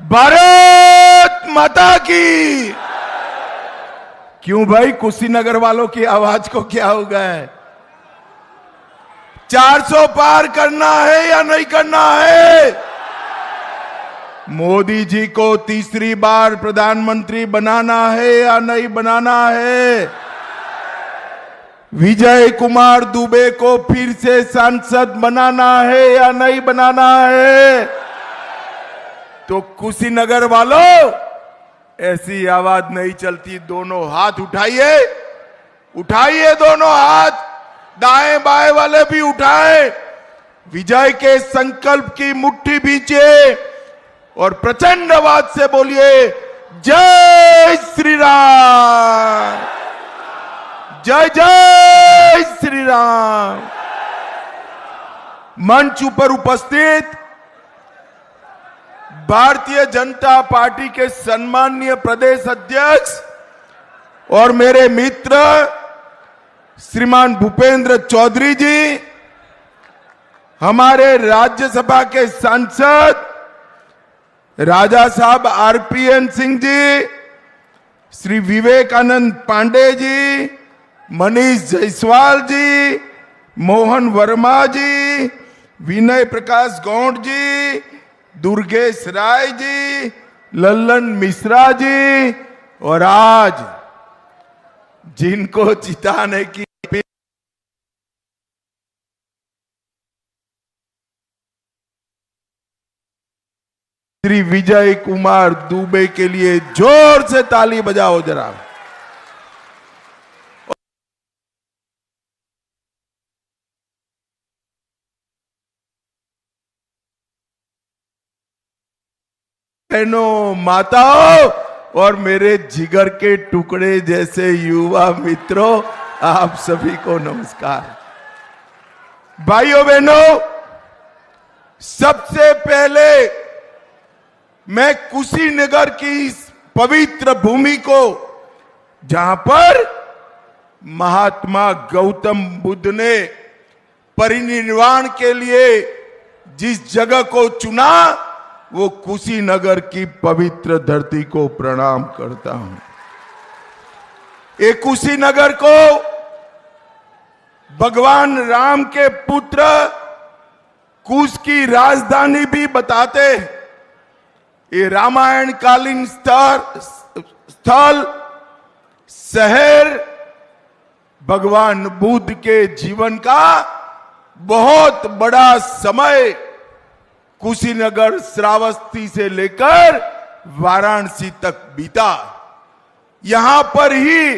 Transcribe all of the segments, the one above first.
भारत माता की। क्यों भाई, कुशीनगर वालों की आवाज को क्या हो गया है? 400 पार करना है या नहीं करना है? मोदी जी को तीसरी बार प्रधानमंत्री बनाना है या नहीं बनाना है? विजय कुमार दुबे को फिर से सांसद बनाना है या नहीं बनाना है? तो कुशीनगर वालों, ऐसी आवाज नहीं चलती। दोनों हाथ उठाइए, उठाइए दोनों हाथ, दाएं बाएं वाले भी उठाएं। विजय के संकल्प की मुट्ठी भींचिए और प्रचंड आवाज से बोलिए, जय श्री राम, जय जय श्री राम। मंच पर उपस्थित भारतीय जनता पार्टी के सम्माननीय प्रदेश अध्यक्ष और मेरे मित्र श्रीमान भूपेंद्र चौधरी जी, हमारे राज्यसभा के सांसद राजा साहब आरपीएन सिंह जी, श्री विवेकानंद पांडे जी, मनीष जायसवाल जी, मोहन वर्मा जी, विनय प्रकाश गौड़ जी, दुर्गेश राय जी, लल्लन मिश्रा जी, और आज जिनको जिताने की श्री विजय कुमार दुबे के लिए जोर से ताली बजाओ जरा। बहनों, माताओं और मेरे जिगर के टुकड़े जैसे युवा मित्रों, आप सभी को नमस्कार। भाइयों बहनों, सबसे पहले मैं कुशीनगर की इस पवित्र भूमि को, जहां पर महात्मा गौतम बुद्ध ने परिनिर्वाण के लिए जिस जगह को चुना, वो कुशीनगर की पवित्र धरती को प्रणाम करता हूं। ये कुशीनगर को भगवान राम के पुत्र कुश की राजधानी भी बताते हैं। ये रामायण कालीन स्थल शहर भगवान बुद्ध के जीवन का बहुत बड़ा समय कुशीनगर श्रावस्ती से लेकर वाराणसी तक बीता। यहां पर ही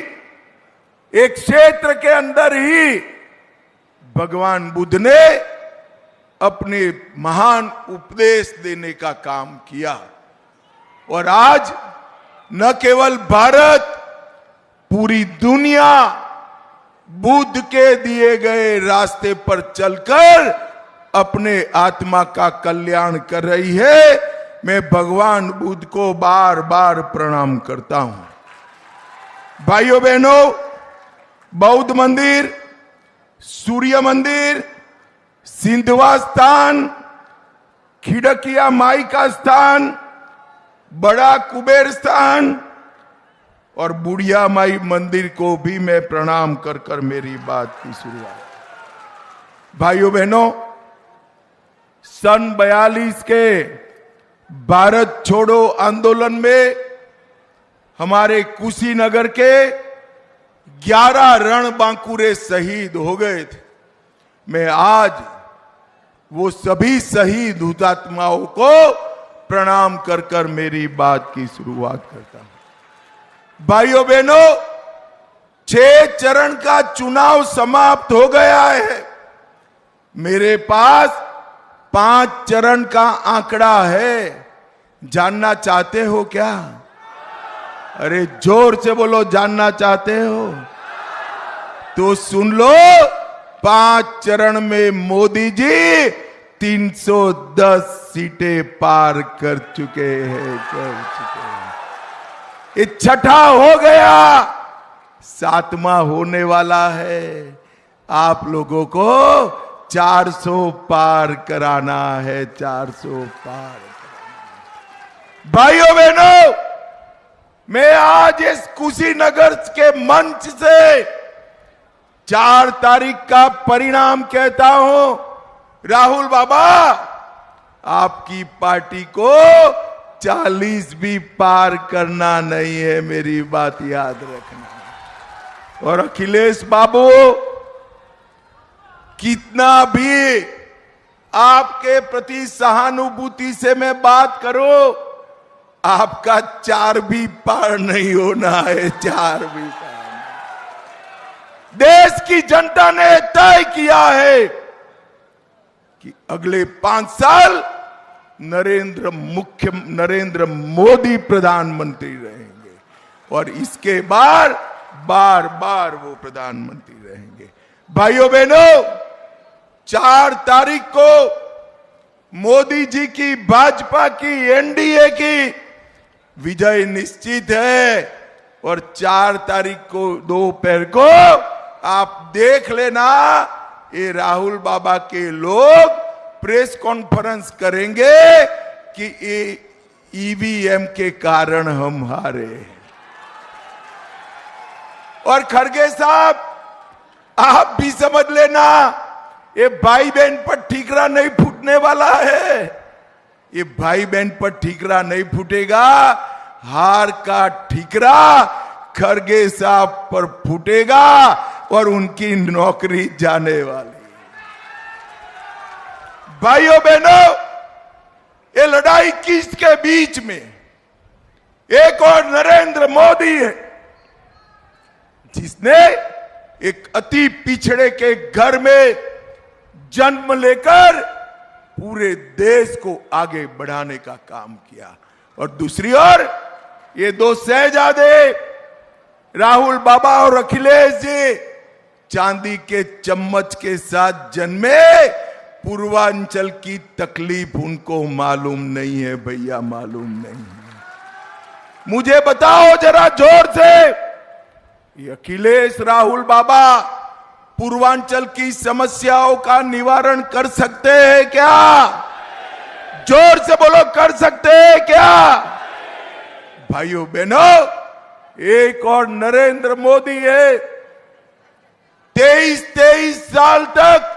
एक क्षेत्र के अंदर ही भगवान बुद्ध ने अपने महान उपदेश देने का काम किया। और आज न केवल भारत, पूरी दुनिया बुद्ध के दिए गए रास्ते पर चलकर अपने आत्मा का कल्याण कर रही है। मैं भगवान बुद्ध को बार बार प्रणाम करता हूं। भाइयों बहनों, बौद्ध मंदिर, सूर्य मंदिर, सिंधवा स्थान, खिड़किया माई का स्थान, बड़ा कुबेर स्थान और बुढ़िया माई मंदिर को भी मैं प्रणाम कर कर मेरी बात की शुरुआत। भाइयों बहनों, सन 42 के भारत छोड़ो आंदोलन में हमारे कुशीनगर के 11 रणबांकुरे शहीद हो गए थे। मैं आज वो सभी शहीद हुतात्माओं को प्रणाम कर कर मेरी बात की शुरुआत करता हूं। भाइयों बहनों, 6 चरण का चुनाव समाप्त हो गया है। मेरे पास 5 चरण का आंकड़ा है। जानना चाहते हो क्या? अरे जोर से बोलो, जानना चाहते हो तो सुन लो। 5 चरण में मोदी जी 310 सीटें पार कर चुके हैं। ये छठा हो गया, 7वां होने वाला है। आप लोगों को 400 पार कराना है, 400 पार कराना। भाइयों बहनों, मैं आज इस कुशीनगर के मंच से 4 तारीख का परिणाम कहता हूं। राहुल बाबा, आपकी पार्टी को 40 भी पार करना नहीं है, मेरी बात याद रखना। और अखिलेश बाबू, कितना भी आपके प्रति सहानुभूति से मैं बात करूं, आपका 4 भी पार नहीं होना है, 4 भी पार नहीं। देश की जनता ने तय किया है कि अगले 5 साल नरेंद्र मोदी प्रधानमंत्री रहेंगे और इसके बार बार वो प्रधानमंत्री रहेंगे। भाइयों बहनों, 4 तारीख को मोदी जी की, भाजपा की, एनडीए की विजय निश्चित है। और 4 तारीख को दोपहर को आप देख लेना, ये राहुल बाबा के लोग प्रेस कॉन्फ्रेंस करेंगे कि ईवीएम के कारण हम हारे। और खड़गे साहब, आप भी समझ लेना, ये भाई बहन पर ठीकरा नहीं फूटने वाला है। ये भाई बहन पर ठीकरा नहीं फूटेगा, हार का ठीकरा खड़गे साहब पर फूटेगा और उनकी नौकरी जाने वाली। भाइयों बहनों, ये लड़ाई किसके बीच में? एक और नरेंद्र मोदी है जिसने एक अति पिछड़े के घर में जन्म लेकर पूरे देश को आगे बढ़ाने का काम किया। और दूसरी ओर ये 2 शहजादे राहुल बाबा और अखिलेश जी चांदी के चम्मच के साथ जन्मे। पूर्वांचल की तकलीफ उनको मालूम नहीं है भैया, मालूम नहीं है। मुझे बताओ जरा जोर से, ये अखिलेश राहुल बाबा पूर्वांचल की समस्याओं का निवारण कर सकते हैं क्या? जोर से बोलो, कर सकते हैं क्या? भाइयों बहनों, एक और नरेंद्र मोदी है, 23 साल तक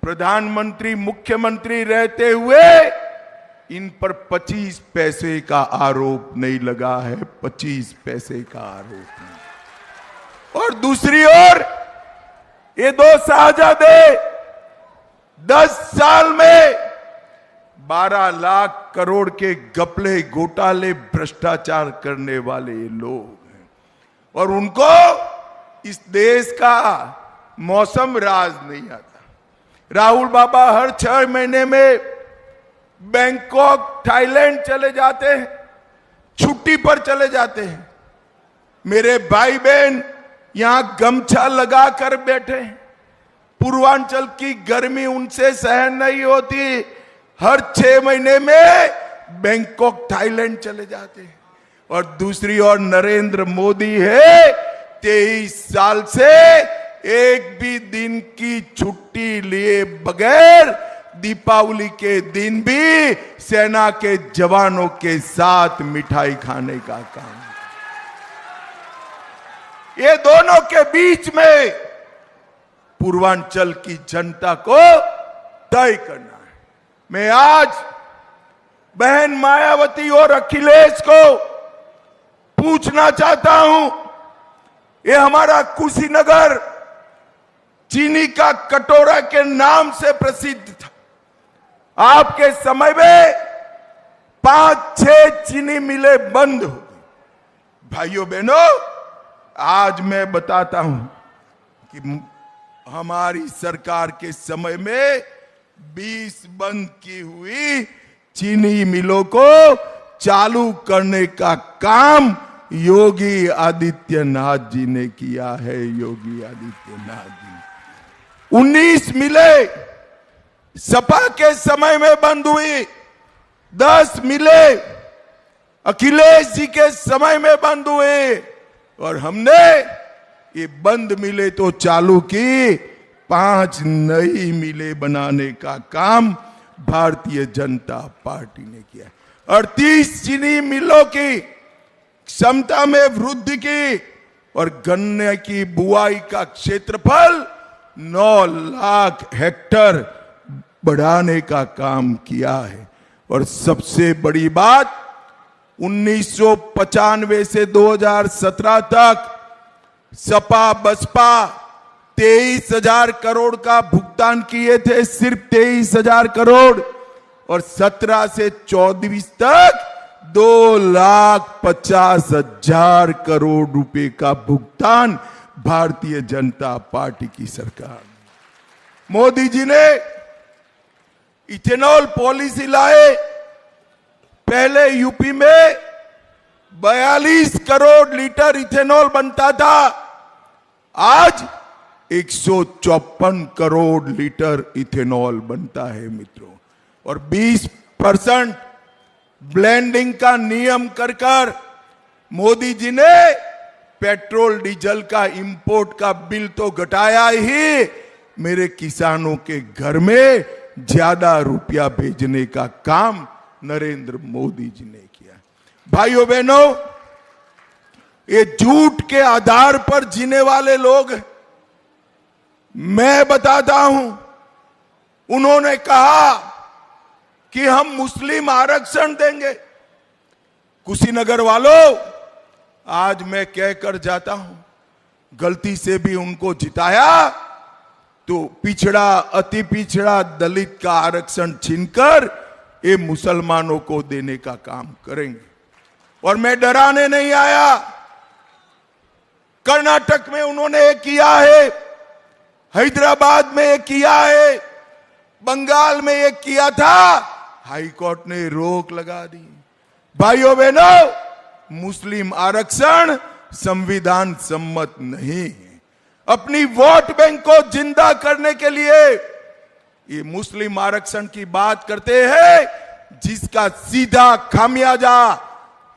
प्रधानमंत्री, मुख्यमंत्री रहते हुए इन पर 25 पैसे का आरोप नहीं लगा है, 25 पैसे का आरोप नहीं। और दूसरी ओर ये 2 शहजादे 10 साल में 12 लाख करोड़ के घपले, घोटाले, भ्रष्टाचार करने वाले लोग हैं। और उनको इस देश का मौसम राज नहीं आता। राहुल बाबा हर 6 महीने में बैंकॉक, थाईलैंड चले जाते हैं, छुट्टी पर चले जाते हैं। मेरे भाई बहन यहां गमछा लगाकर बैठे। पूर्वांचल की गर्मी उनसे सहन नहीं होती, हर 6 महीने में बैंकॉक, थाईलैंड चले जाते हैं। और दूसरी ओर नरेंद्र मोदी है, 23 साल से एक भी दिन की छुट्टी लिए बगैर दीपावली के दिन भी सेना के जवानों के साथ मिठाई खाने का काम। ये दोनों के बीच में पूर्वांचल की जनता को तय करना है। मैं आज बहन मायावती और अखिलेश को पूछना चाहता हूं, ये हमारा कुशीनगर चीनी का कटोरा के नाम से प्रसिद्ध था। आपके समय में 5-6 चीनी मिलें बंद हो गई। भाइयों बहनों, आज मैं बताता हूं कि हमारी सरकार के समय में 20 बंद की हुई चीनी मिलों को चालू करने का काम योगी आदित्यनाथ जी ने किया है। योगी आदित्यनाथ जी 19 मिलें सपा के समय में बंद हुई, 10 मिलें अखिलेश जी के समय में बंद हुए, और हमने ये बंद मिले तो चालू की, 5 नई मिलें बनाने का काम भारतीय जनता पार्टी ने किया। 38 चीनी मिलों की क्षमता में वृद्धि की और गन्ने की बुआई का क्षेत्रफल 9 लाख हेक्टेयर बढ़ाने का काम किया है। और सबसे बड़ी बात, 1995 से 2017 तक सपा बसपा 23,000 करोड़ का भुगतान किए थे, सिर्फ 23,000 करोड़, और 17 से 24 तक 2,50,000 करोड़ रुपए का भुगतान भारतीय जनता पार्टी की सरकार। मोदी जी ने इथेनॉल पॉलिसी लाए। पहले यूपी में 42 करोड़ लीटर इथेनॉल बनता था, आज 154 करोड़ लीटर इथेनॉल बनता है मित्रों। और 20% ब्लेंडिंग का नियम कर मोदी जी ने पेट्रोल डीजल का इंपोर्ट का बिल तो घटाया ही, मेरे किसानों के घर में ज्यादा रुपया भेजने का काम नरेंद्र मोदी जी ने किया। भाइयों बहनों, ये झूठ के आधार पर जीने वाले लोग, मैं बताता हूं, उन्होंने कहा कि हम मुस्लिम आरक्षण देंगे। कुशीनगर वालों, आज मैं कहकर जाता हूं, गलती से भी उनको जिताया तो पिछड़ा, अति पिछड़ा दलित का आरक्षण छीनकर ये मुसलमानों को देने का काम करेंगे। और मैं डराने नहीं आया। कर्नाटक में उन्होंने ये किया है, हैदराबाद में ये किया है, बंगाल में ये किया था, हाई कोर्ट ने रोक लगा दी। भाइयों बहनों, मुस्लिम आरक्षण संविधान सम्मत नहीं है। अपनी वोट बैंक को जिंदा करने के लिए ये मुस्लिम आरक्षण की बात करते हैं, जिसका सीधा खामियाजा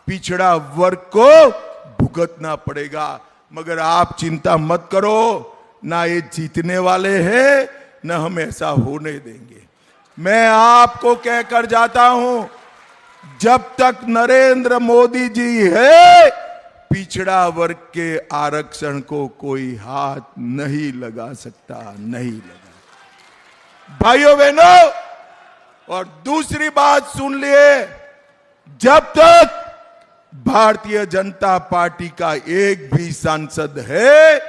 पिछड़ा वर्ग को भुगतना पड़ेगा। मगर आप चिंता मत करो, ना ये जीतने वाले हैं, ना हम ऐसा होने देंगे। मैं आपको कहकर जाता हूं, जब तक नरेंद्र मोदी जी है, पिछड़ा वर्ग के आरक्षण को कोई हाथ नहीं लगा सकता, नहीं लगा। भाइयों बहनों, और दूसरी बात सुन लिए, जब तक भारतीय जनता पार्टी का एक भी सांसद है,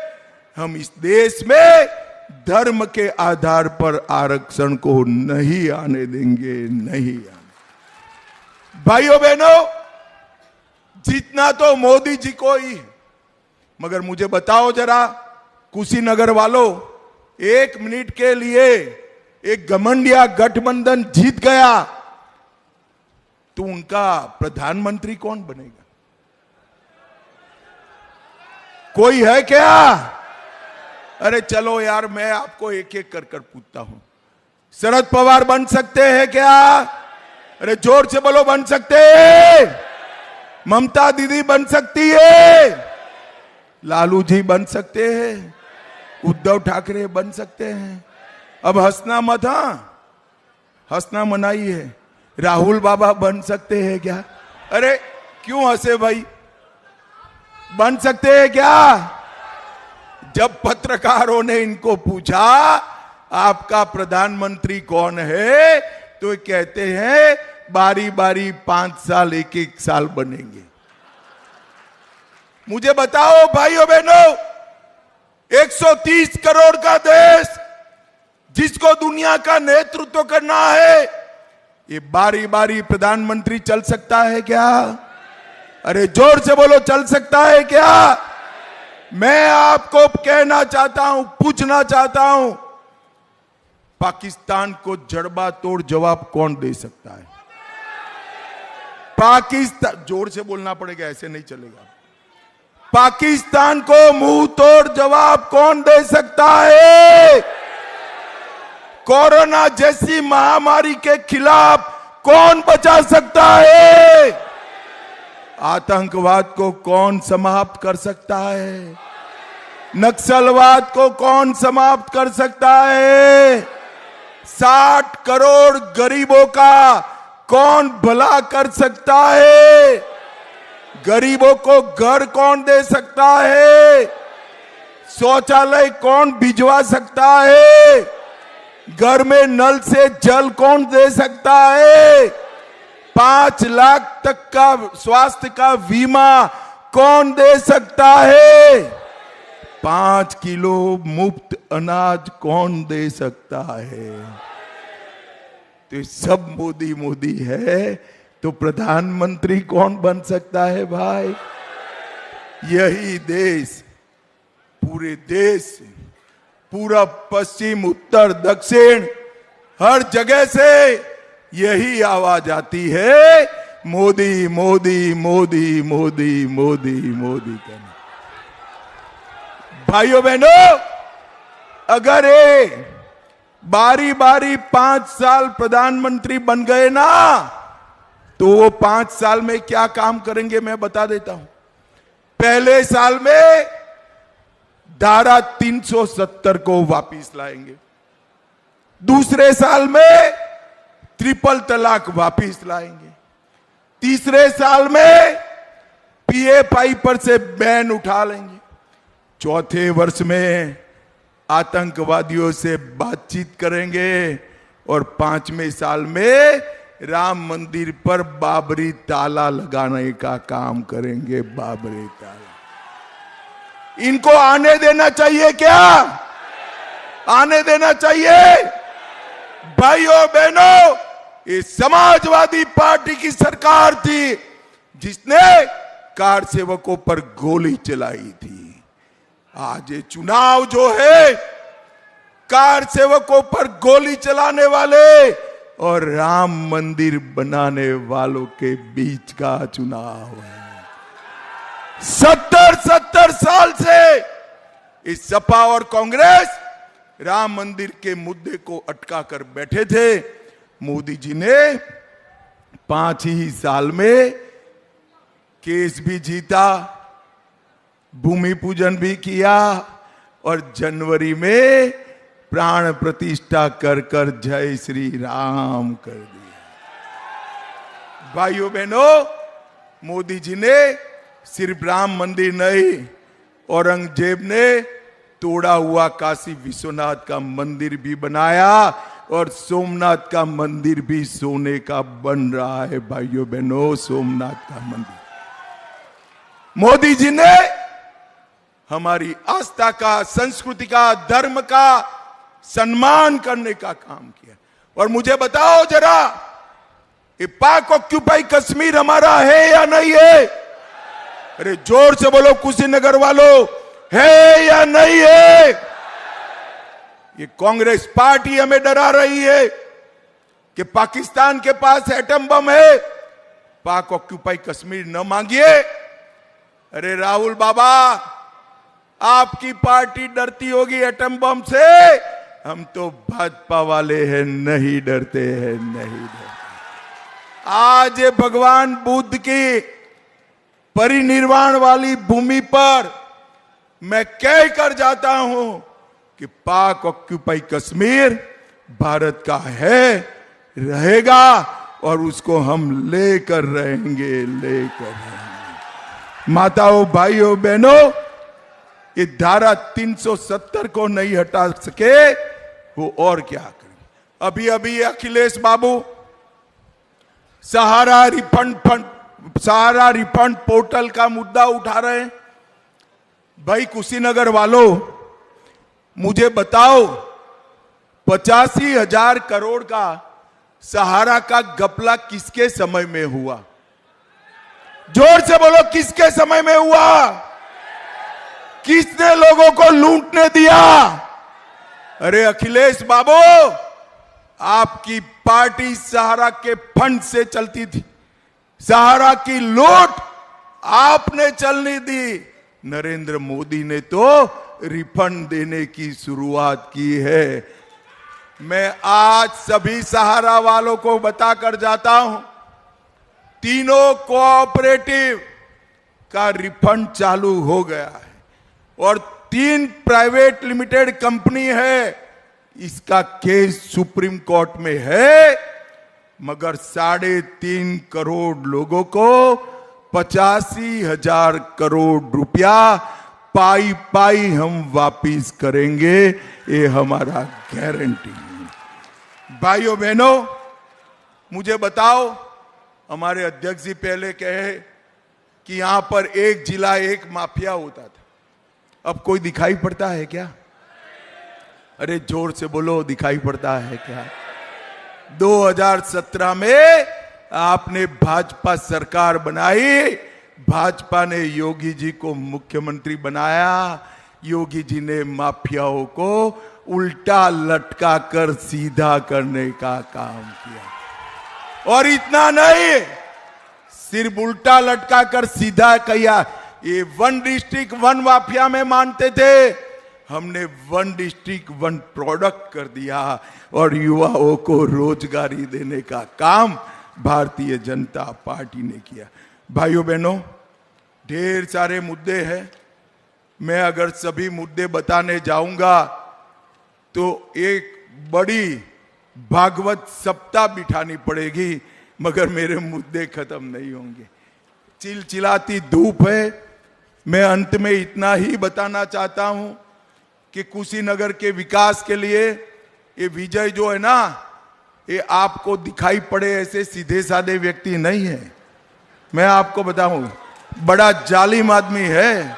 हम इस देश में धर्म के आधार पर आरक्षण को नहीं आने देंगे, नहीं आने। भाइयों बहनों, जीतना तो मोदी जी को ही, मगर मुझे बताओ जरा, कुशीनगर वालों, 1 मिनट के लिए एक घमंडिया गठबंधन जीत गया तो उनका प्रधानमंत्री कौन बनेगा? कोई है क्या? अरे चलो यार, मैं आपको एक एक कर पूछता हूं। शरद पवार बन सकते हैं क्या? अरे जोर से बोलो, बन सकते हैं? ममता दीदी बन सकती है? लालू जी बन सकते हैं? उद्धव ठाकरे बन सकते हैं? अब हंसना मत, हाँ, हंसना मनाही है। राहुल बाबा बन सकते हैं क्या? अरे क्यों हंसे भाई? बन सकते हैं क्या? जब पत्रकारों ने इनको पूछा आपका प्रधानमंत्री कौन है, तो कहते हैं बारी बारी 5 साल, 1-1 साल बनेंगे। मुझे बताओ भाइयों बहनों, 130 करोड़ का देश जिसको दुनिया का नेतृत्व करना है, ये बारी बारी प्रधानमंत्री चल सकता है क्या? अरे जोर से बोलो, चल सकता है क्या? मैं आपको कहना चाहता हूं, पूछना चाहता हूं, पाकिस्तान को जड़बा तोड़ जवाब कौन दे सकता है? पाकिस्तान, जोर से बोलना पड़ेगा, ऐसे नहीं चलेगा। पाकिस्तान को मुंह तोड़ जवाब कौन दे सकता है? कोरोना जैसी महामारी के खिलाफ कौन बचा सकता है? आतंकवाद को कौन समाप्त कर सकता है? नक्सलवाद को कौन समाप्त कर सकता है? 60 करोड़ गरीबों का कौन भला कर सकता है? गरीबों को घर कौन दे सकता है? शौचालय कौन भिजवा सकता है? घर में नल से जल कौन दे सकता है? 5 लाख तक का स्वास्थ्य का बीमा कौन दे सकता है? 5 किलो मुफ्त अनाज कौन दे सकता है? तो ये सब मोदी मोदी है, तो प्रधानमंत्री कौन बन सकता है भाई? यही देश, पूरे देश, पूरा पश्चिम उत्तर दक्षिण हर जगह से यही आवाज आती है, मोदी मोदी मोदी मोदी मोदी मोदी करना। भाइयों बहनों, अगर ये बारी बारी 5 साल प्रधानमंत्री बन गए ना, तो वो 5 साल में क्या काम करेंगे मैं बता देता हूं। पहले साल में धारा 370 को वापिस लाएंगे, दूसरे साल में ट्रिपल तलाक वापिस लाएंगे, तीसरे साल में पीएफआई पर से बैन उठा लेंगे, चौथे वर्ष में आतंकवादियों से बातचीत करेंगे और 5वें साल में राम मंदिर पर बाबरी ताला लगाने का काम करेंगे। बाबरी ताला इनको आने देना चाहिए क्या? आने देना चाहिए? भाइयों बहनों, ये समाजवादी पार्टी की सरकार थी जिसने कार सेवकों पर गोली चलाई थी। आज ये चुनाव जो है, कार सेवकों पर गोली चलाने वाले और राम मंदिर बनाने वालों के बीच का चुनाव है। 70 साल से इस सपा और कांग्रेस राम मंदिर के मुद्दे को अटका कर बैठे थे। मोदी जी ने 5 ही साल में केस भी जीता, भूमि पूजन भी किया और जनवरी में प्राण प्रतिष्ठा कर कर जय श्री राम कर दिया। भाइयों बहनों, मोदी जी ने सिर्फ राम मंदिर नहीं, औरंगजेब ने तोड़ा हुआ काशी विश्वनाथ का मंदिर भी बनाया और सोमनाथ का मंदिर भी सोने का बन रहा है। भाइयों बहनों, सोमनाथ का मंदिर मोदी जी ने हमारी आस्था का, संस्कृति का, धर्म का सम्मान करने का काम किया। और मुझे बताओ जरा, ये पाक ऑक्यूपाई कश्मीर हमारा है या नहीं है? अरे जोर से बोलो कुशीनगर वालों, है या नहीं है? ये कांग्रेस पार्टी हमें डरा रही है कि पाकिस्तान के पास एटम बम है, पाक ऑक्यूपाई कश्मीर न मांगिए। अरे राहुल बाबा, आपकी पार्टी डरती होगी एटम बम से, हम तो भाजपा वाले हैं, नहीं डरते हैं, नहीं डरते। आज भगवान बुद्ध की परिनिर्वाण वाली भूमि पर मैं कह कर जाता हूं कि पाक ऑक्यूपाई कश्मीर भारत का है, रहेगा और उसको हम लेकर रहेंगे, लेकर रहेंगे। माताओं, भाइयों, बहनों, ये धारा 370 को नहीं हटा सके वो और क्या करें। अभी अभी अखिलेश बाबू सहारा रिफंड पोर्टल का मुद्दा उठा रहे हैं। भाई कुशीनगर वालों, मुझे बताओ, 85,000 करोड़ का सहारा का घपला किसके समय में हुआ? जोर से बोलो, किसके समय में हुआ? किसने लोगों को लूटने दिया? अरे अखिलेश बाबू, आपकी पार्टी सहारा के फंड से चलती थी, सहारा की लूट आपने चलने दी। नरेंद्र मोदी ने तो रिफंड देने की शुरुआत की है। मैं आज सभी सहारा वालों को बताकर जाता हूं, तीनों कोऑपरेटिव का रिफंड चालू हो गया है और 3 प्राइवेट लिमिटेड कंपनी है, इसका केस सुप्रीम कोर्ट में है। मगर 3.5 करोड़ लोगों को 85,000 करोड़ रुपया पाई पाई हम वापिस करेंगे, ये हमारा गारंटी है। भाइयों बहनों, मुझे बताओ, हमारे अध्यक्ष जी पहले कहे कि यहां पर एक जिला एक माफिया होता था, अब कोई दिखाई पड़ता है क्या? अरे जोर से बोलो, दिखाई पड़ता है क्या? 2017 में आपने भाजपा सरकार बनाई, भाजपा ने योगी जी को मुख्यमंत्री बनाया, योगी जी ने माफियाओं को उल्टा लटका कर सीधा करने का काम किया। और इतना नहीं, सिर्फ उल्टा लटका कर सीधा किया, ये 1 डिस्ट्रिक्ट 1 माफिया में मानते थे, हमने 1 डिस्ट्रिक्ट 1 प्रोडक्ट कर दिया और युवाओं को रोजगारी देने का काम भारतीय जनता पार्टी ने किया। भाइयों बहनों, ढेर सारे मुद्दे हैं, मैं अगर सभी मुद्दे बताने जाऊंगा तो एक बड़ी भागवत सप्ताह बिठानी पड़ेगी, मगर मेरे मुद्दे खत्म नहीं होंगे। चिलचिलाती धूप है। मैं अंत में इतना ही बताना चाहता हूं कि कुशीनगर के विकास के लिए ये विजय जो है ना, ये आपको दिखाई पड़े ऐसे सीधे साधे व्यक्ति नहीं है। मैं आपको बताऊं, बड़ा जालिम आदमी है।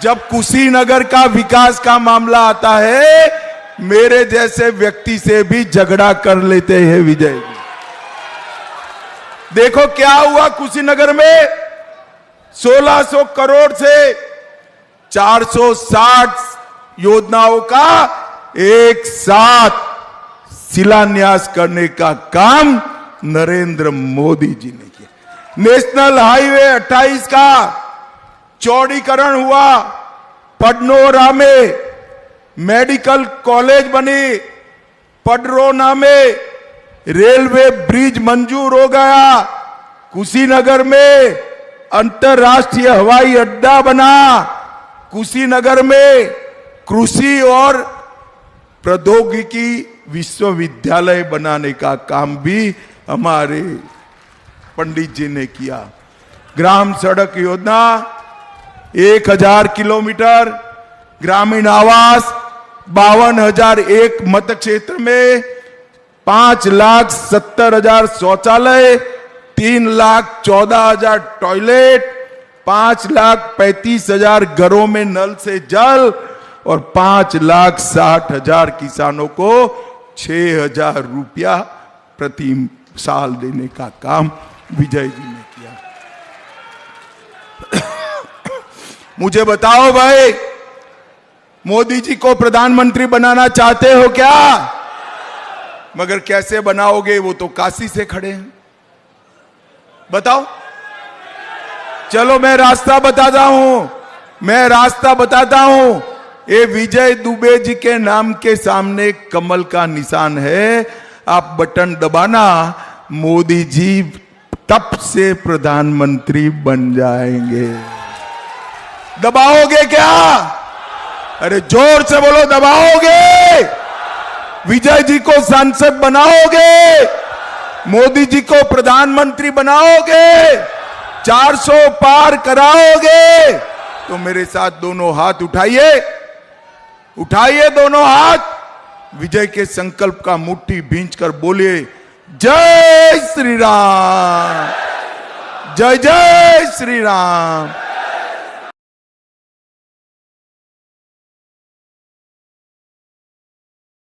जब कुशीनगर का विकास का मामला आता है, मेरे जैसे व्यक्ति से भी झगड़ा कर लेते हैं विजय जी। देखो क्या हुआ कुशीनगर में, 1600 करोड़ से 460 योजनाओं का एक साथ शिलान्यास करने का काम नरेंद्र मोदी जी ने किया। नेशनल हाईवे 28 का चौड़ीकरण हुआ, पडनोरा में मेडिकल कॉलेज बनी, पडरोना में रेलवे ब्रिज मंजूर हो गया, कुशीनगर में अंतरराष्ट्रीय हवाई अड्डा बना, कुशीनगर में कृषि और प्रौद्योगिकी विश्वविद्यालय बनाने का काम भी हमारे पंडित जी ने किया। ग्राम सड़क योजना 1000 किलोमीटर, ग्रामीण आवास 52,001 मत क्षेत्र में 5,70,000 शौचालय, 3,14,000 टॉयलेट, 5,35,000 घरों में नल से जल और 5,60,000 किसानों को 6,000 रुपया प्रति साल देने का काम विजय जी ने किया। मुझे बताओ भाई, मोदी जी को प्रधानमंत्री बनाना चाहते हो क्या? मगर कैसे बनाओगे, वो तो काशी से खड़े हैं। बताओ, चलो मैं रास्ता बताता हूं, ये विजय दुबे जी के नाम के सामने कमल का निशान है, आप बटन दबाना, मोदी जी तब से प्रधानमंत्री बन जाएंगे। दबाओगे क्या? अरे जोर से बोलो, दबाओगे? विजय जी को सांसद बनाओगे? मोदी जी को प्रधानमंत्री बनाओगे? 400 पार कराओगे? तो मेरे साथ दोनों हाथ उठाइए, उठाइए दोनों हाथ, विजय के संकल्प का मुट्ठी भींचकर बोलिए, जय श्री राम, जय जय श्री राम।